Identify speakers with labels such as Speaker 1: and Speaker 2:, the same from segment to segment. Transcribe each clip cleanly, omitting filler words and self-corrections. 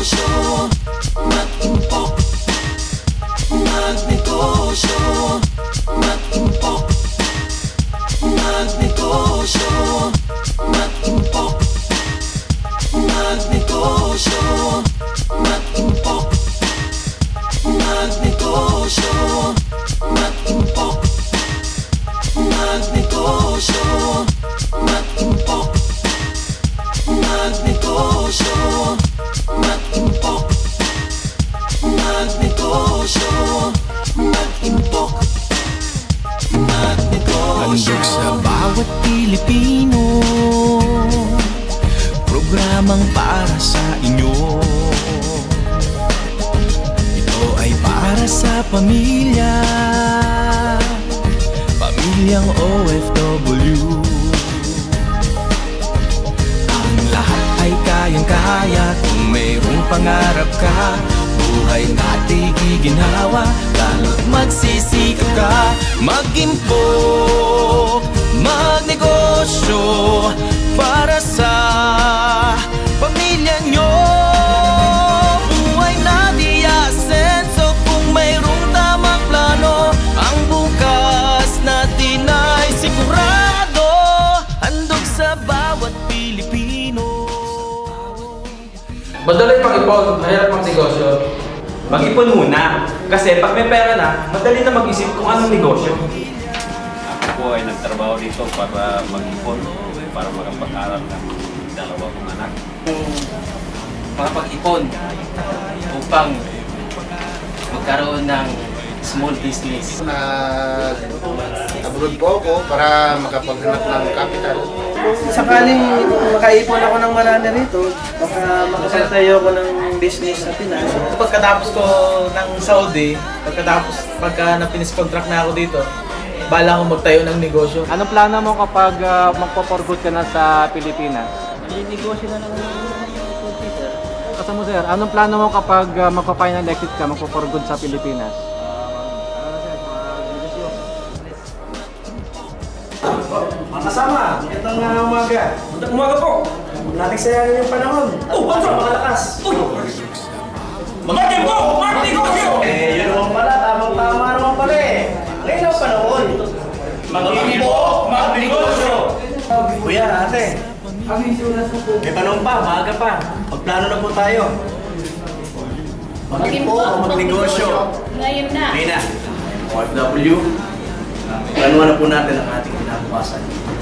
Speaker 1: magnegosyo, mag-impok. Magnegosyo, mag-impok. Magnegosyo, mag-impok. Magnegosyo, mag-impok. Magnegosyo, mag-impok. Magnegosyo, mag-impok. Magnegosyo, mag-impok. Magnegosyo, mag-impok. Handog sa bawat Pilipino, programang para sa inyo. Ito ay para sa pamilya, pamilyang OFW. Ang lahat ay kayang-kaya kung mayroong pangarap ka. Buhay natin giginhawa, lalo't magsisikap ka. Mag-impok, magnegosyo para sa pamilya nyo. Buhay natin asenso kung mayroong tamang plano. Ang bukas natin ay sigurado, handog sa bawat Pilipino.
Speaker 2: Madali mag-ipon, mahirap mag-negosyo.
Speaker 3: Mag-ipon muna. Kasi pag may pera na, madali na mag-isip kung anong negosyo.
Speaker 4: Ako po ay nagtrabaho dito para mag-ipon, para makapag-aral ng dalawa kong anak.
Speaker 5: Makapag-ipon upang magkaroon ng small business.
Speaker 6: Nag-abroad po ako para makapaghanap ng capital.
Speaker 7: Sakaling makaipon ako ng marami rito, baka makapagtayo ako ng business sa Pinas.
Speaker 8: Pagkatapos ko ng Saudi, pagka na-finish contract na ako dito, bala akong magtayo ng negosyo.
Speaker 2: Anong plano mo kapag magpo-for good ka na sa Pilipinas?
Speaker 7: Negosyo na lang sir.
Speaker 2: Kasama mo sir, anong plano mo kapag magpa-final exit ka, magpo-for good sa Pilipinas?
Speaker 3: Mga kasama, itong umaga. Umaga po! Huwag natin sayangin yung panahon. At makalakas. Mamagin po! Magnegosyo!
Speaker 7: Yun naman pala, tamang-tama naman pala eh. Ngayon ang panahon.
Speaker 3: Mamagin po! Magnegosyo!
Speaker 7: Kuya, ate. May tanong pa, maaga pa. Magplano na po tayo. Mag-impok o magnegosyo?
Speaker 9: Ngayon na.
Speaker 7: Ngayon na. OFW, planuhan na po natin ang ating kinabukasan.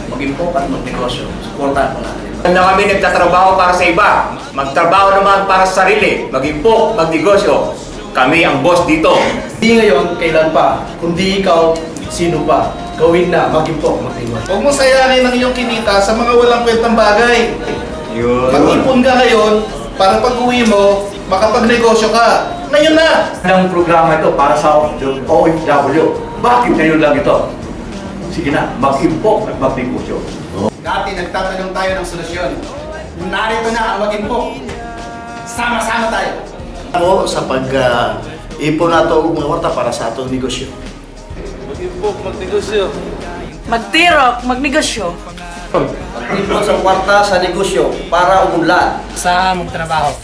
Speaker 7: Mag-impok at magnegosyo. Supportahan po natin.
Speaker 10: Na kami nagtatrabaho para sa iba, magtrabaho naman para sa sarili, mag-impok, magnegosyo. Kami ang boss dito.
Speaker 6: Hindi ngayon, kailan pa. Kundi ikaw, sino pa. Gawin na, mag-impok, magnegosyo.
Speaker 11: Huwag mo sayangin ang iyong kinita sa mga walang kwentang bagay. Mag-ipon ka ngayon para pag-uwi mo, makapagnegosyo ka. Ngayon na!
Speaker 10: Ang programa ito para sa OFW. Bakit ngayon lang ito? Sige na, mag-impok at magnegosyo.
Speaker 6: Dati nagtatanong tayo ng solusyon. Narito na ang mag-impok. Sama-sama tayo.
Speaker 7: Ako sa pag-ipon na ito mga kwarta para sa atong negosyo.
Speaker 8: Mag-impok, magnegosyo.
Speaker 9: Magtirok, magnegosyo.
Speaker 7: Mag-ipon sa kwarta sa negosyo para umunlad.
Speaker 8: Sa magtrabaho.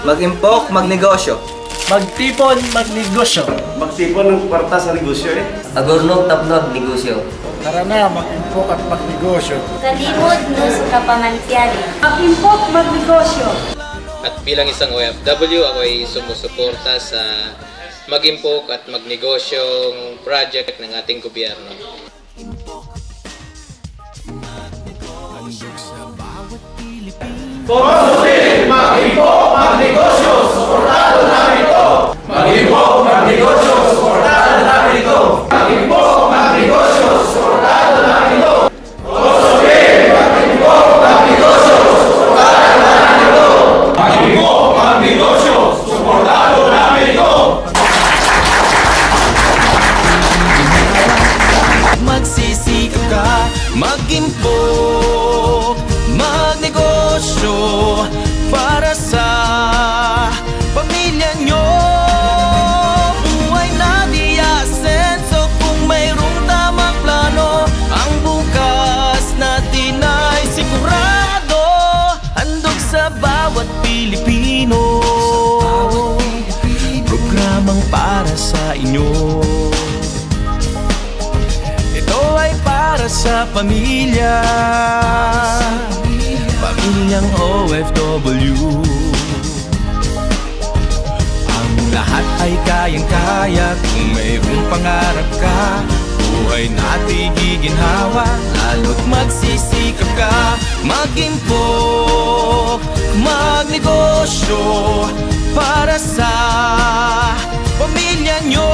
Speaker 7: Mag-impok, magnegosyo.
Speaker 8: Magtipon, magnegosyo.
Speaker 7: Magtipon ng kwarta sa negosyo eh.
Speaker 5: Agurnog tapnog negosyo.
Speaker 6: Tara na, mag-impok at magnegosyo.
Speaker 9: Kalimod no sa kapamantiali. Mag-impok, magnegosyo.
Speaker 12: At bilang isang OFW, ako ay sumusuporta sa mag-impok at magnegosyong project ng ating gobyerno.
Speaker 11: Mag-impok, magnegosyo, suportado namin ito! Mag-impok, magnegosyo, suportado namin ito! Mag-impok, magnegosyo, suportado namin ito! Mag-impok, magnegosyo, suportado namin ito! Mag-impok, magnegosyo, suportado namin ito!
Speaker 1: Magsisikap ka, mag-impok, magnegosyo para sa pamilya nyo. Buhay na di asenso kung mayroong tamang plano. Ang bukas natin ay sigurado, handog sa bawat Pilipino. sa pamilya, pamilyang OFW. Ang lahat ay kayang-kaya kung mayroong pangarap ka. Buhay natin giginhawa, lalo't magsisikap ka. Mag-impok, magnegosyo para sa pamilya nyo.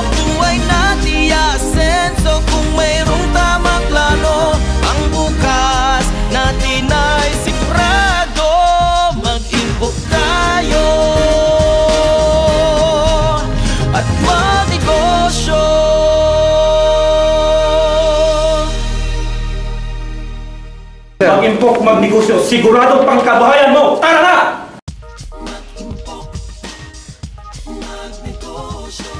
Speaker 1: Buhay natin asenso kung mayroong tamang plano. Ang bukas natin ay sigurado. Mag-impok tayo at magnegosyo.
Speaker 3: Mag-impok, magnegosyo, siguradong pangkabuhayan mo! Tara na!
Speaker 1: Mag-impok, magnegosyo,